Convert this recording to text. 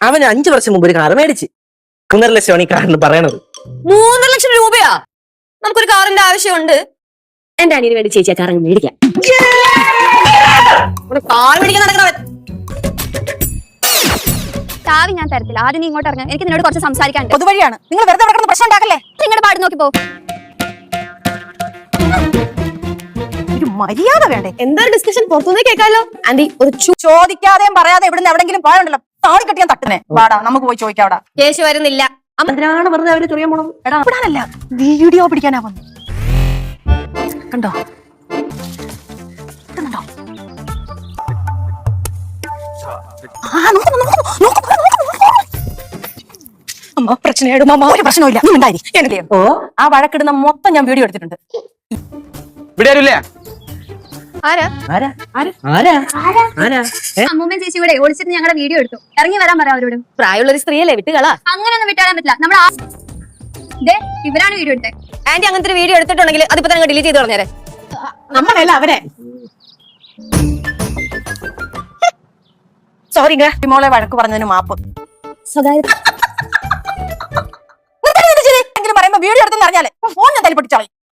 അവന് 5 വർഷം മുമ്പ് ഒരു കാറ് മേടിച്ച് 1.5 ലക്ഷമാണ് ഈ കാറിന് പറയണത്. 3 ലക്ഷം രൂപയാ? നമുക്കൊരു കാറിന്റെ ആവശ്യമുണ്ട്. എന്റെ അനിയന് വേണ്ടി ചേച്ചി ആ കാർ അങ്ങ് മേടിക്കാം. കാർ മേടിക്കാൻ നടക്കണവൻ ചാവി ഞാൻ തരത്തില്ല. ആദ്യം നീ ഇങ്ങോട്ട് ഇറങ്ങാൻ. എനിക്ക് നിന്നോട് കുറച്ച് സംസാരിക്കാനുണ്ട്. പൊതുവഴിയാണ്. നിങ്ങൾ വെറുതെ നടക്കുന്ന പ്രശ്നം ഉണ്ടാക്കല്ലേ? നിങ്ങളുടെ പാട് നോക്കി പോ. ഒരു മര്യാദ വേണ്ടേ? എന്താ ഡിസ്കഷൻ പുറത്തുനിന്ന് കേൾക്കാലോ? ആന്റി ഒരു ചോദിക്കാതെയും പറയാതെ ഇവിടുന്ന് എവിടെങ്കിലും പോയുണ്ടല്ലോ താടി കെട്ടിയാൻ തട്ടുന്നേ. വാടാ നമുക്ക് പോയി ചോദിക്കാം. അവിടെ കേശു വരുന്നില്ല. എന്തിനാണ് വെറുതെ അവര് ചൊറിയാൻ പോണത്? എടാ ഇവിടാനല്ല, വീഡിയോ പിടിക്കാനാ വന്നു. കണ്ടോ കണ്ടോ? പ്രശ്നമായിടും ഒരു പ്രശ്നമില്ല. എനിക്ക് ആ വഴക്കിടുന്ന മൊത്തം ഞാൻ വീഡിയോ എടുത്തിട്ടുണ്ട്. അമ്മൂമ്മയും ചേച്ചി ഇവിടെ ഓടിച്ചിട്ട് ഞങ്ങളുടെ വീഡിയോ എടുത്തു. ഇറങ്ങി വരാൻ പറയാം അവരോട്. പ്രായമുള്ളൊരു സ്ത്രീയല്ലേ, വിട്ടുകളാ. അങ്ങനെയൊന്നും വിട്ടാൻ പറ്റില്ല. നമ്മൾ ഇവരാണ് വീഡിയോ എടുത്തത്. ആന്റി അങ്ങനത്തെ ഒരു വീഡിയോ എടുത്തിട്ടുണ്ടെങ്കിൽ അതിപ്പോ തന്നെ ഡിലീറ്റ് ചെയ്ത് പറഞ്ഞേരെ. നമ്മളല്ല അവരെ. സോറി മോളെ, വഴക്ക് പറഞ്ഞതിന് മാപ്പ്. സ്വകാര്യ പറയുമ്പോ വീഡിയോ എടുത്തെന്ന് അറിഞ്ഞാലേ ഫോൺ ഞാൻ തല്ലി പൊട്ടിച്ചാളി.